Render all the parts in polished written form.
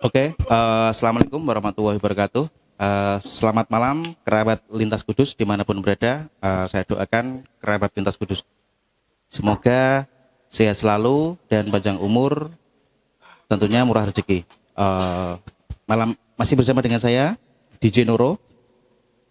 Assalamualaikum warahmatullahi wabarakatuh. Selamat malam kerabat Lintas Kudus dimanapun berada. Saya doakan kerabat Lintas Kudus semoga sehat selalu dan panjang umur, tentunya murah rezeki. Malam masih bersama dengan saya DJ Noro.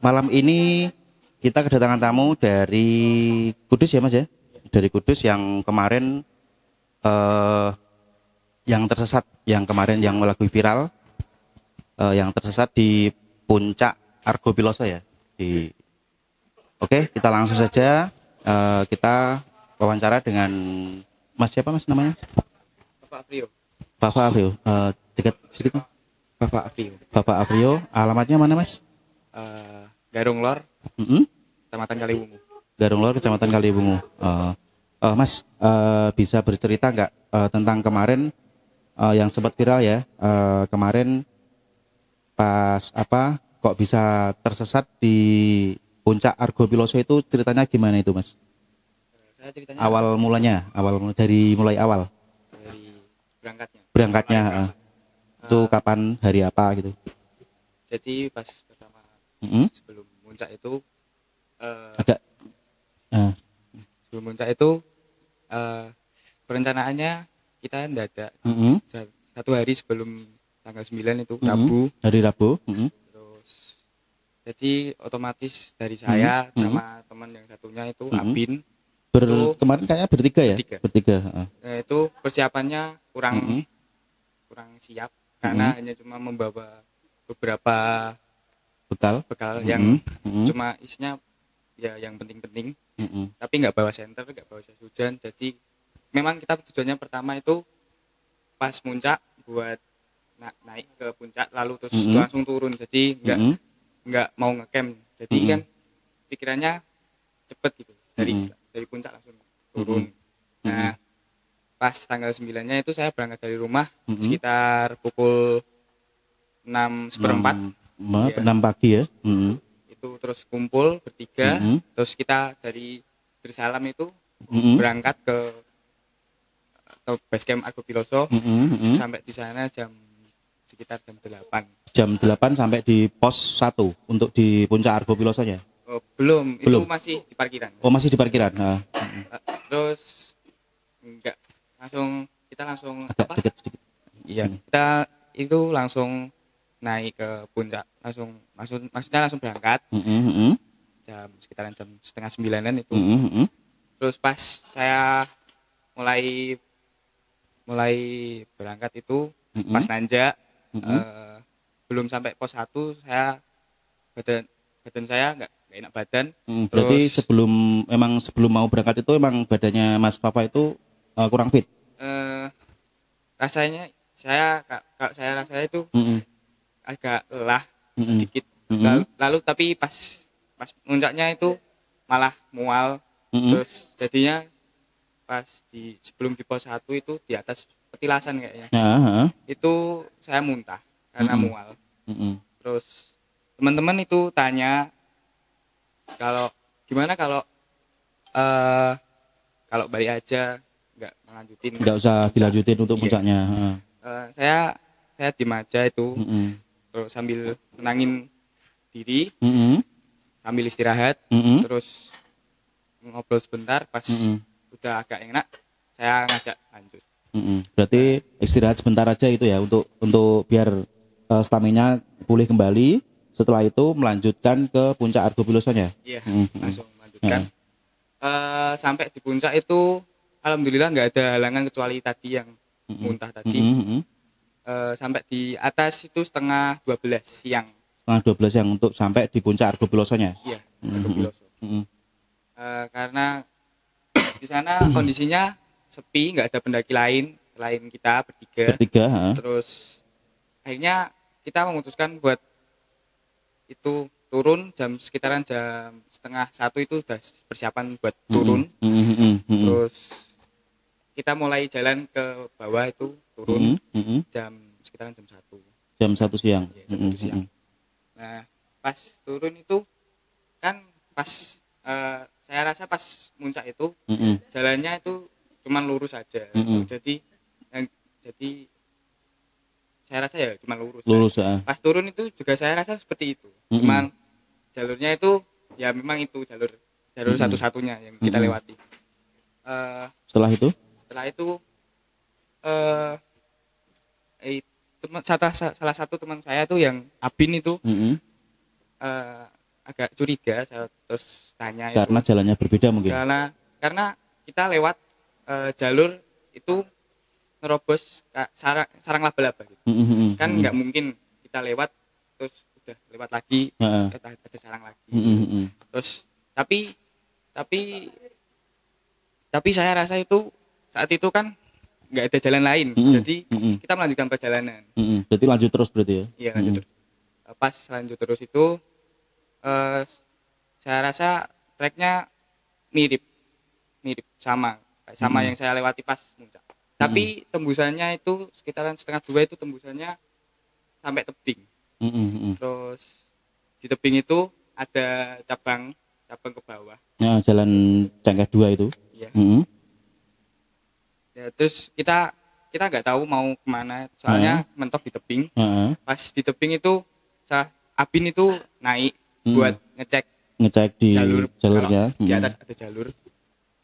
Malam ini kita kedatangan tamu dari Kudus ya Mas ya, dari Kudus yang kemarin eh, yang tersesat, yang kemarin yang lagu viral, yang tersesat di puncak Argo Piloso ya. Oke, kita langsung saja kita wawancara dengan Mas siapa Mas namanya? Bapak Afrio. Bapak Afrio. Dekat sedikit Mas. Bapak Afrio. Bapak Afrio. Alamatnya mana Mas? Garung Lor, Mm-mm. Kecamatan Kaliwungu. Garung Lor, Kecamatan Kaliwungu. Mas bisa bercerita nggak tentang kemarin yang sempat viral ya, kemarin pas apa kok bisa tersesat di puncak Argo Piloso, itu ceritanya gimana itu Mas? Saya ceritanya Awal mulanya, dari mulai awal dari berangkatnya. berangkatnya, itu kapan, hari apa gitu? Jadi pas pertama Mm-mm. sebelum puncak itu, Agak eh, sebelum puncak itu perencanaannya kita mendadak Mm-mm. satu hari sebelum tanggal 9 itu Mm-mm. Rabu. Hari Rabu. Mm-mm. Terus jadi otomatis dari saya Mm-mm. sama teman yang satunya itu Mm-mm. Abin itu Kemarin kayaknya bertiga ya? Bertiga. itu persiapannya kurang Mm-mm. kurang siap karena hanya cuma membawa beberapa Bekal. bekal Mm-mm. yang Mm-mm. cuma isinya ya yang penting-penting, Mm-mm. tapi nggak bawa senter, nggak bawa jas hujan. Jadi memang kita tujuannya pertama itu pas puncak buat naik ke puncak lalu terus Mm-mm. langsung turun, jadi Mm-mm. nggak mau ngecamp, jadi Mm-mm. kan pikirannya cepet gitu dari Mm-mm. dari puncak langsung turun. Mm-mm. Nah pas tanggal 9-nya itu saya berangkat dari rumah Mm-mm. sekitar pukul 6:15 ya. 6 pagi ya. Mm-mm. Itu terus kumpul bertiga, Mm-mm. terus kita dari Salam itu Mm-mm. berangkat ke base camp Argo Piloso. Mm-mm. Mm-mm. Sampai di sana sekitar jam 8. Jam 8 sampai di pos 1 untuk di puncak Argo Pilosonya. Belum, itu Belum. masih di parkiran. Oh, masih di parkiran. Nah, Terus enggak kita langsung agak dekat sedikit. Iya, kita itu langsung naik ke puncak, maksudnya langsung berangkat Mm-mm. Mm-mm. sekitaran jam setengah 9-an itu. Mm-mm. Mm-mm. Terus pas saya mulai berangkat itu, Mm-mm. pas nanjak, Mm-mm. belum sampai pos 1 saya badan saya nggak enak badan. Berarti Terus sebelum mau berangkat itu emang badannya Mas Papa itu kurang fit. rasanya kalau saya rasanya itu Mm-mm. agak lelah Mm-mm. sedikit. Mm-mm. Lalu tapi pas puncaknya itu malah mual. Mm-mm. Terus jadinya pas sebelum di pos 1 itu di atas petilasan kayaknya. Nah, Itu saya muntah karena Mm-mm. mual. Mm-mm. Terus teman-teman itu tanya kalau gimana kalau balik aja, nggak melanjutin. Nggak usah dilanjutin untuk Iya. puncaknya. Saya diem aja itu. Mm-mm. Terus sambil menangin diri, Mm-mm. sambil istirahat. Mm-mm. Terus ngobrol sebentar, pas Mm-mm. udah agak enak saya ngajak lanjut. Mm-mm. Berarti istirahat sebentar aja itu ya, untuk biar stamina pulih kembali. Setelah itu melanjutkan ke puncak Argo Pilosonya. Iya, Mm-mm. langsung lanjutkan. Sampai di puncak itu alhamdulillah nggak ada halangan kecuali tadi yang muntah tadi. Mm-mm. Sampai di atas itu setengah 12 siang. Setengah 12 yang untuk sampai di puncak Argo Pilosonya. Iya, Argo Piloso. Mm-mm. Karena di sana kondisinya sepi, nggak ada pendaki lain selain kita bertiga. Bertiga. Terus akhirnya kita memutuskan buat itu turun sekitaran jam setengah 1 itu udah persiapan buat turun. Mm-mm. Mm-mm. Terus kita mulai jalan ke bawah itu turun Mm-mm. sekitaran jam 1. Jam 1 siang. Ya, jam 1 siang. Nah, pas turun itu kan pas saya rasa pas puncak itu Mm-mm. jalannya itu cuman lurus aja. Mm-mm. Jadi saya rasa ya cuma lurus. Lurus ya. Pas turun itu juga saya rasa seperti itu. Cuman jalurnya itu ya memang itu jalur satu-satunya yang kita lewati. Setelah itu salah satu teman saya tuh yang Abin itu agak curiga. Saya terus tanya karena itu, jalannya berbeda mungkin. karena kita lewat jalur itu nerobos sarang laba-laba gitu. Kan nggak mungkin kita lewat terus udah lewat lagi ada sarang lagi. Terus tapi saya rasa itu saat itu kan nggak ada jalan lain, jadi kita melanjutkan perjalanan. Berarti lanjut terus berarti ya? Iya lanjut terus. Pas lanjut terus itu saya rasa treknya mirip sama yang saya lewati pas puncak. Tapi tembusannya itu sekitaran 1,5 itu tembusannya sampai tebing. Terus di tebing itu ada cabang ke bawah. Nah, jalan Cengkeh 2 itu. Iya. Ya, terus kita nggak tahu mau kemana, soalnya mentok di tebing. Pas di tebing itu Abin itu naik buat ngecek di kalau jalurnya. di atas ada jalur,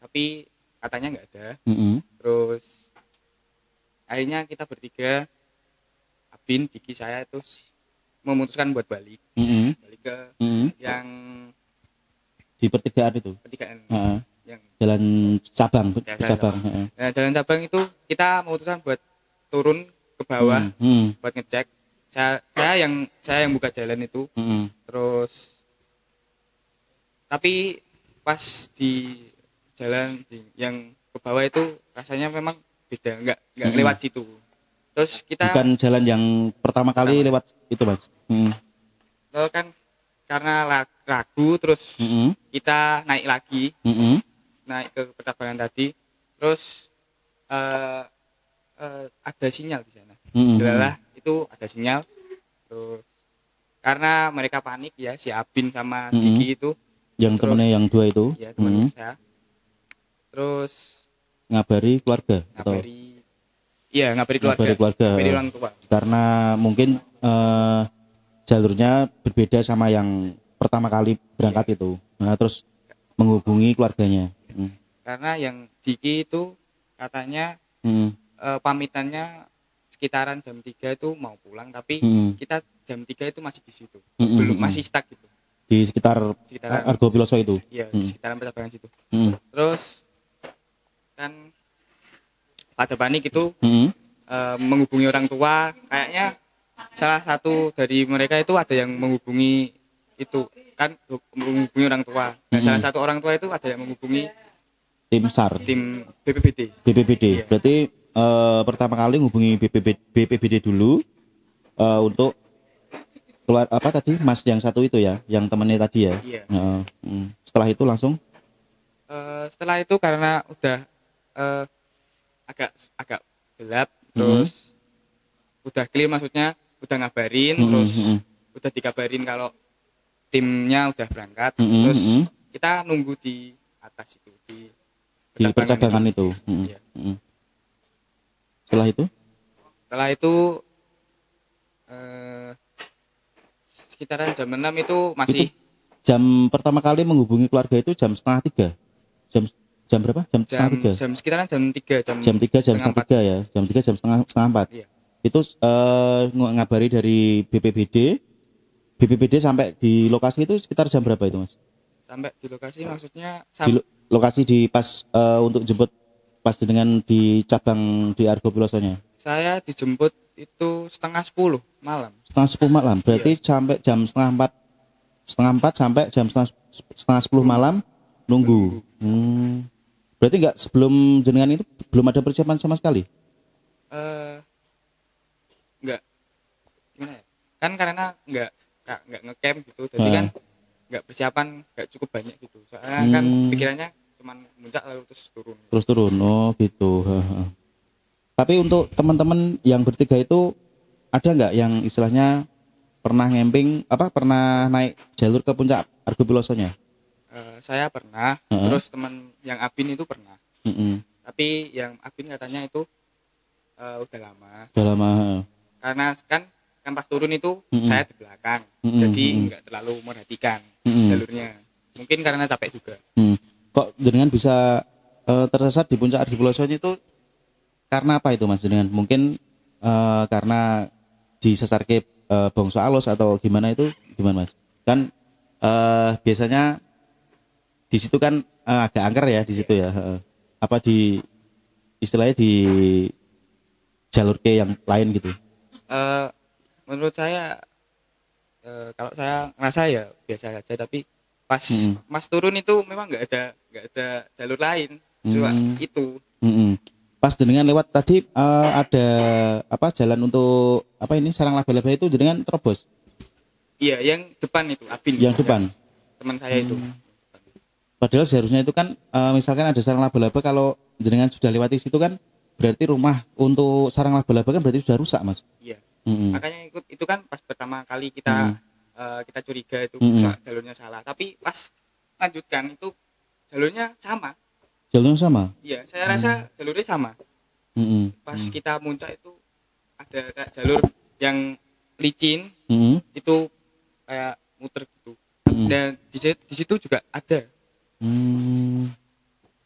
tapi katanya nggak ada. Terus akhirnya kita bertiga, Abin, Diki, saya itu memutuskan buat balik ke yang di pertigaan itu. Yang jalan cabang. Nah, jalan cabang itu kita memutuskan buat turun ke bawah buat ngecek. Saya yang buka jalan itu. Terus tapi pas di jalan yang ke bawah itu rasanya memang beda, nggak lewat situ. Terus kita bukan jalan yang pertama kali lewat itu, Mas. Lalu kan karena ragu terus kita naik lagi. Naik ke percabangan tadi, terus ada sinyal di sana. Jelas itu ada sinyal. Terus karena mereka panik ya, si Abin sama Diki itu, yang temennya yang 2 itu, ya teman saya. Terus ngabari keluarga ngabari orang tua. Karena mungkin jalurnya berbeda sama yang pertama kali berangkat itu. Nah, terus menghubungi keluarganya. Karena yang Diki itu katanya pamitannya sekitaran jam 3 itu mau pulang, tapi kita jam 3 itu masih di situ. Belum masih stuck gitu. Di sekitaran Argo Piloso itu. Iya, di sekitaran percabangan situ. Terus kan pada panik itu menghubungi orang tua, kayaknya salah satu dari mereka itu ada yang menghubungi itu kan menghubungi orang tua. Nah, salah satu orang tua itu ada yang menghubungi tim SAR, tim BPBD. Iya. Berarti pertama kali menghubungi BPBD dulu untuk keluar apa tadi Mas yang satu itu ya, yang temannya tadi ya. Iya. Setelah itu langsung setelah itu karena udah agak gelap, terus udah clear, maksudnya udah ngabarin, terus udah dikabarin kalau timnya udah berangkat, terus kita nunggu di atas itu di percabangan itu. Iya. Setelah itu sekitaran jam 6 itu masih itu jam pertama kali menghubungi keluarga itu jam 2:30. Jam berapa? Jam sekitaran jam 3 jam 3 ya. Jam 3 jam setengah 4. Iya. Itu ngabari dari BPBD sampai di lokasi itu sekitar jam berapa itu, Mas? Sampai di lokasi maksudnya di lokasi di pas untuk jemput pas dengan di cabang di Argo Pilosonya. Saya dijemput itu 9:30 malam. 9:30 malam. Berarti sampai jam 3:30 sampai jam 9:30 malam nunggu. Berarti enggak, sebelum jenengan itu belum ada persiapan sama sekali? Enggak. Gimana ya? Kan karena enggak ngecamp gitu. Jadi kan enggak persiapan, enggak cukup banyak gitu. Soalnya kan pikirannya cuman muncak lalu terus turun. Oh gitu. Tapi untuk teman-teman yang bertiga itu ada nggak yang istilahnya pernah pernah naik jalur ke puncak Argo Pilosonya? Saya pernah, terus teman yang Abin itu pernah. Tapi yang Abin katanya itu udah lama. karena kan pas turun itu saya di belakang, jadi nggak terlalu merhatikan jalurnya. Mungkin karena capek juga. Kok jenengan bisa tersesat di puncak Argo Pilosonya itu karena apa itu Mas jenengan? Mungkin karena disesarke bongso alus atau gimana itu gimana Mas? Kan biasanya di situ kan agak angker ya di situ ya. Apa di istilahnya di jalur ke yang lain gitu? Menurut saya kalau saya ngerasa ya biasa saja, tapi pas Mas turun itu memang nggak ada jalur lain, cuma itu. Pas jenengan lewat tadi ada apa jalan untuk apa ini sarang laba-laba itu jenengan terobos? Iya, yang depan itu Abin. Yang depan. Teman saya itu. Padahal seharusnya itu kan misalkan ada sarang laba-laba, kalau jenengan sudah lewati situ kan berarti rumah untuk sarang laba-laba kan berarti sudah rusak Mas. Iya. Makanya itu kan pas pertama kali kita kita curiga itu jalurnya salah, tapi pas lanjutkan itu jalurnya sama. Jalurnya sama? Iya, saya rasa jalurnya sama. Pas kita muncak itu ada kayak jalur yang licin, itu kayak muter gitu. Dan di situ juga ada.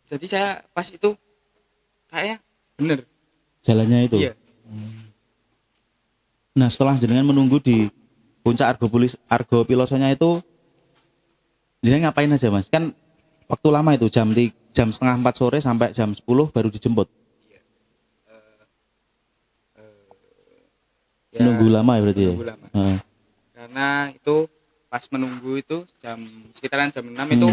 Jadi saya pas itu kayaknya bener jalannya itu. Iya. Nah setelah jenengan menunggu di puncak Argo Pilosonya itu jenengan ngapain aja Mas? Kan waktu lama itu jam 3:30 4 sore sampai jam 10 baru dijemput. Ya, nunggu lama ya berarti nunggu ya? Lama. Karena itu pas menunggu itu sekitaran jam 6 itu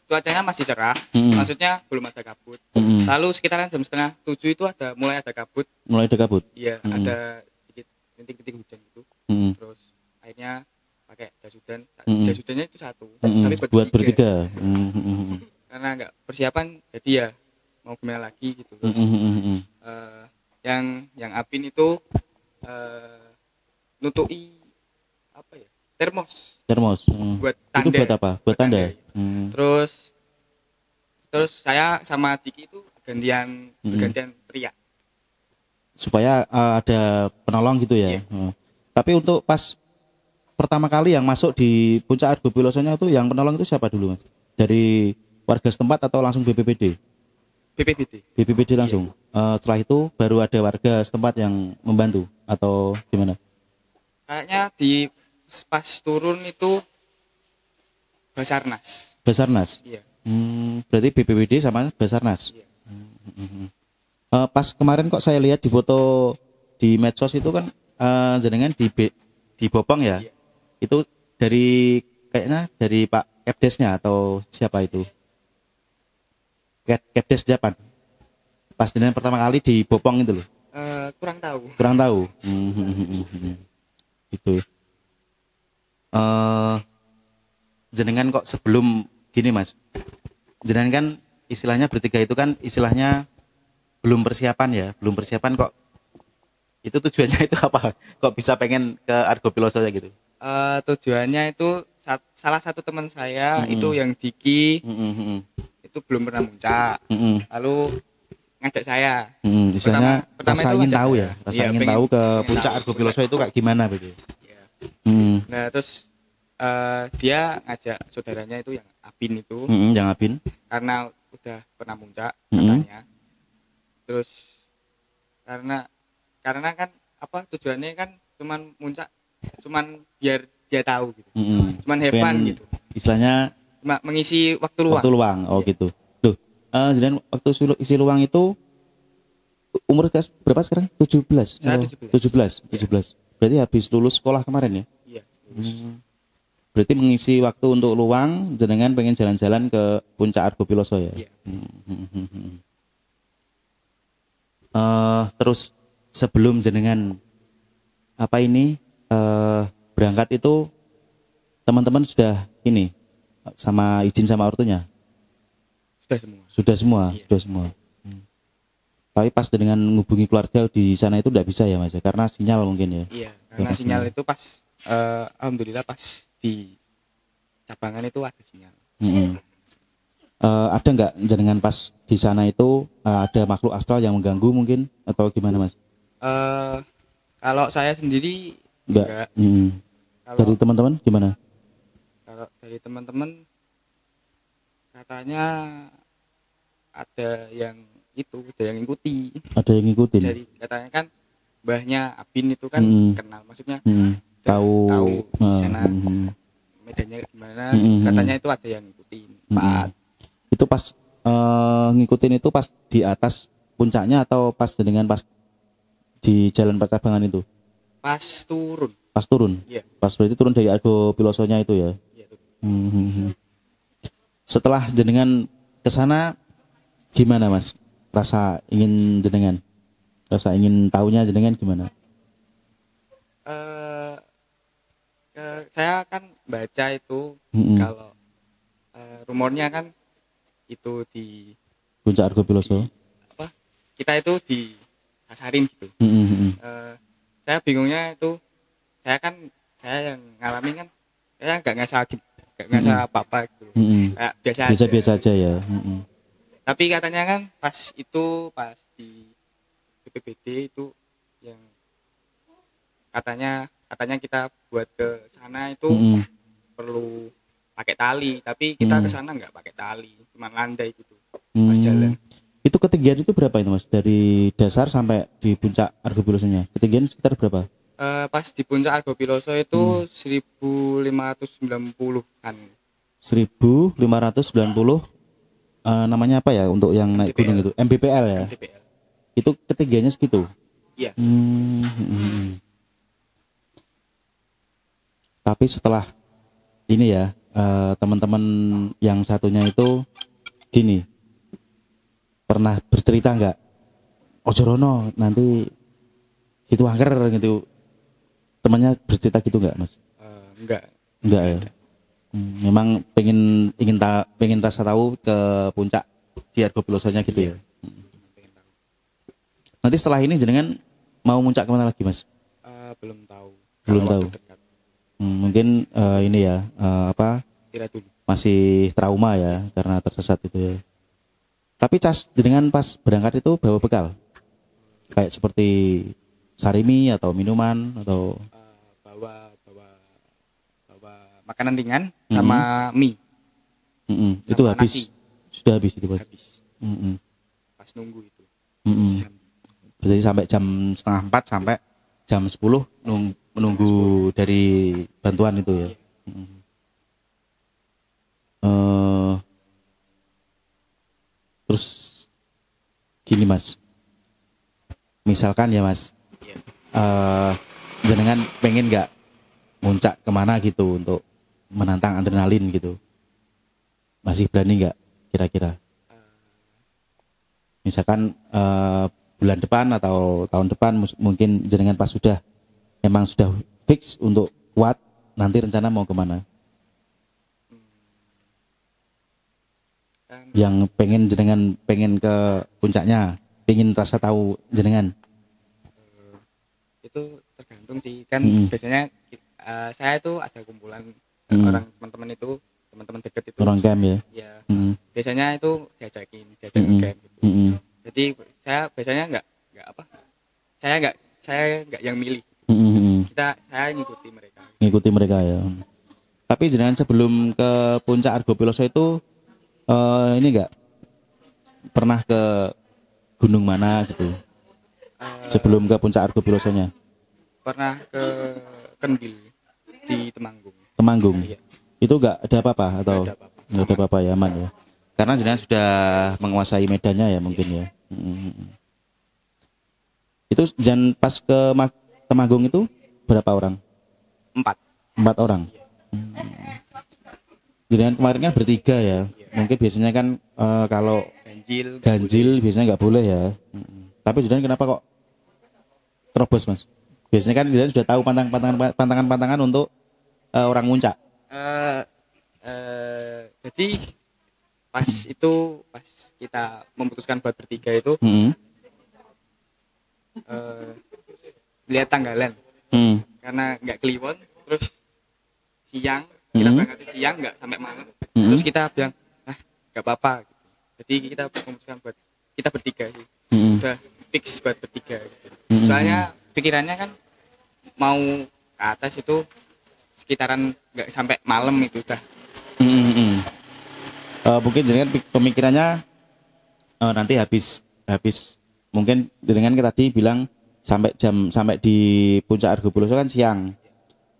cuacanya masih cerah, maksudnya belum ada kabut. Lalu sekitaran jam 6:30 itu mulai ada kabut. Mulai ada kabut? Iya, ada sedikit rintik-rintik hujan itu. Terus akhirnya pakai jas hujan. Jas hujannya itu satu, tapi buat bertiga. Karena nggak persiapan, jadi ya mau gimana lagi gitu. Terus yang Apin itu nutui apa ya? Termos. Buat tanda. Itu buat apa? Buat tanda. Ya. Terus saya sama Diki itu bergantian teriak. Supaya ada penolong gitu ya. Yeah. Tapi untuk pas pertama kali yang masuk di puncak Argo Pilosonya itu yang penolong itu siapa dulu Mas? Dari warga setempat atau langsung BPBD? BPBD langsung. Yeah. Setelah itu baru ada warga setempat yang membantu atau gimana? Kayaknya di pas turun itu Basarnas. Iya. Berarti BPBD sama Basarnas. Iya. Pas kemarin kok saya lihat di foto di medsos itu kan jenengan di Bopong ya. Iya. Itu kayaknya dari Pak Kepdesnya atau siapa itu? Kepdes Japan. Pas jenengan pertama kali di Bopong itu loh. Kurang tahu. Gitu. Jenengan kok sebelum gini Mas, jenengan kan istilahnya bertiga itu kan istilahnya belum persiapan kok. Itu tujuannya itu apa? Kok bisa pengen ke Argo Pilosonya gitu? Tujuannya itu salah satu teman saya itu yang Diki itu belum pernah muncak, lalu ngajak saya. Istilahnya rasa ingin tahu ya, ingin tahu ke puncak Argo Piloso itu kayak gimana begitu. Ya. Nah terus dia ngajak saudaranya itu yang Abin itu, yang Abin, karena udah pernah muncak katanya. Terus karena kan apa tujuannya kan cuman muncak, cuman biar dia tahu gitu, cuman have fun gitu. Istilahnya mengisi waktu luang. Oh ya. Gitu. Duh, jadi waktu isi luang itu umur berapa sekarang? 17. Saya 17. Berarti habis lulus sekolah kemarin ya? Iya. Berarti mengisi waktu untuk luang, jenengan pengen jalan-jalan ke puncak Argo Piloso ya? Iya. Terus sebelum jenengan berangkat itu teman-teman sudah sama izin sama ortunya? Sudah semua. Tapi pas dengan menghubungi keluarga di sana itu tidak bisa ya Mas, karena sinyal mungkin ya? Iya, karena sinyal itu pas alhamdulillah pas di cabangan itu ada sinyal. Ada nggak jenengan pas di sana itu ada makhluk astral yang mengganggu mungkin atau gimana Mas? Kalau saya sendiri Enggak. enggak. Dari teman-teman gimana? Kalau dari teman-teman katanya ada yang ngikuti. Ada yang ngikutin. Jadi katanya kan mbahnya Abin itu kan kenal, maksudnya tahu di sana medannya gimana. Katanya itu ada yang ngikutin. Itu pas ngikutin itu pas di atas puncaknya atau pas dengan pas di Jalan Pacabangan itu? Pas turun. Pas turun. Iya. Pas berarti turun dari Argo Pilosonya itu ya. Iya, Setelah jenengan ke sana gimana Mas? Rasa ingin jenengan? Rasa ingin tahunya jenengan gimana? Saya kan baca itu kalau rumornya kan itu di Puncak Argo Piloso. Kita itu disasarin gitu. Saya bingungnya itu, saya yang ngalamin kan, saya nggak ngasah apa-apa gitu. Kayak biasa aja ya. Tapi katanya kan pas di BPBD itu yang katanya kita buat ke sana itu perlu pakai tali, tapi kita ke sana nggak pakai tali, cuma landai gitu pas jalan. Itu ketinggian itu berapa itu Mas? Dari dasar sampai di puncak Argo Pilosonya. Ketinggian sekitar berapa? Pas di puncak Argo Piloso itu 1590-an. 1590 namanya apa ya untuk yang naik MBPL. gunung itu? MBPL ya? MBPL. Itu ketinggiannya segitu? Iya. Tapi setelah ini ya, teman-teman yang satunya itu gini, pernah bercerita nggak? Ojo rono nanti gitu angker gitu. Temannya bercerita gitu nggak Mas? Enggak ya. Memang pengen rasa tahu ke puncak di Argo Pilosonya gitu ya. Nanti setelah ini jenengan mau muncak kemana lagi Mas? Belum tahu. Belum tahu. Mungkin ini ya masih trauma ya karena tersesat itu ya. Tapi jenengan pas berangkat itu bawa bekal kayak seperti sarimi atau minuman atau bawa makanan ringan sama mie. Itu habis nasi. Sudah habis itu Mas. Habis. Pas nunggu itu. Berarti sampai jam 3:30 sampai jam 10 menunggu dari bantuan itu ya. Terus gini Mas, misalkan ya Mas, jenengan pengen nggak muncak kemana gitu untuk menantang adrenalin gitu, masih berani nggak kira-kira? Misalkan bulan depan atau tahun depan mungkin jenengan pas emang sudah fix untuk kuat, nanti rencana mau kemana? Yang pengen ke puncaknya, pengen rasa tahu jenengan? Itu tergantung sih kan. Biasanya saya itu ada kumpulan orang teman-teman deket itu, orang camp ya. Biasanya itu diajakin camp gitu. Jadi saya biasanya nggak yang milih. Saya ngikuti mereka ya. Tapi jenengan sebelum ke puncak Argo Piloso itu ini enggak pernah ke gunung mana gitu sebelum ke puncak Argo Pilosonya? Pernah ke Kendil di Temanggung. Iya. Itu enggak ada apa-apa atau enggak ada apa-apa ya, aman ya, karena jenengan sudah menguasai medannya ya mungkin ya. Itu jangan pas ke Temanggung itu berapa orang? 4 orang. Jenengan kemarin kan bertiga ya. Mungkin biasanya kan kalau ganjil biasanya nggak boleh ya. Tapi jenengan kenapa kok terobos Mas? Biasanya kan jenengan sudah tahu pantangan untuk orang muncak. Jadi pas kita memutuskan buat bertiga itu lihat tanggalan. Karena nggak kliwon, terus siang kita berangkat siang nggak sampai malam. Terus kita bilang nggak apa-apa gitu. Jadi kita memutuskan buat kita bertiga sih. Udah fix buat bertiga gitu. Soalnya pikirannya kan mau ke atas itu sekitaran nggak sampai malam itu udah. Mungkin jenengan pemikirannya nanti habis mungkin jenengan tadi bilang sampai di Puncak Argopuro kan siang.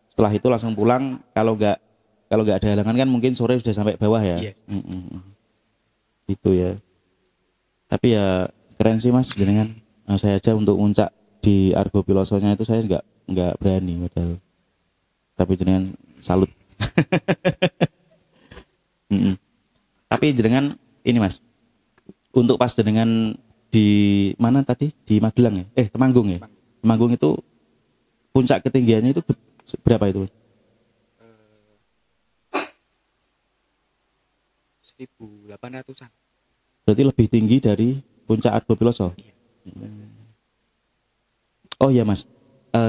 Setelah itu langsung pulang, kalau nggak ada halangan kan mungkin sore sudah sampai bawah ya. Iya. Itu ya. Tapi ya keren sih Mas jenengan. Saya aja untuk puncak di Argo Pilosonya itu saya nggak berani padahal. Tapi jenengan salut. Tapi jenengan ini Mas, untuk pas jenengan di mana tadi, di Magelang ya? Temanggung ya? Temanggung itu puncak ketinggiannya itu berapa itu? 1.800-an. Berarti lebih tinggi dari puncak Argo Piloso. Iya. Oh iya Mas,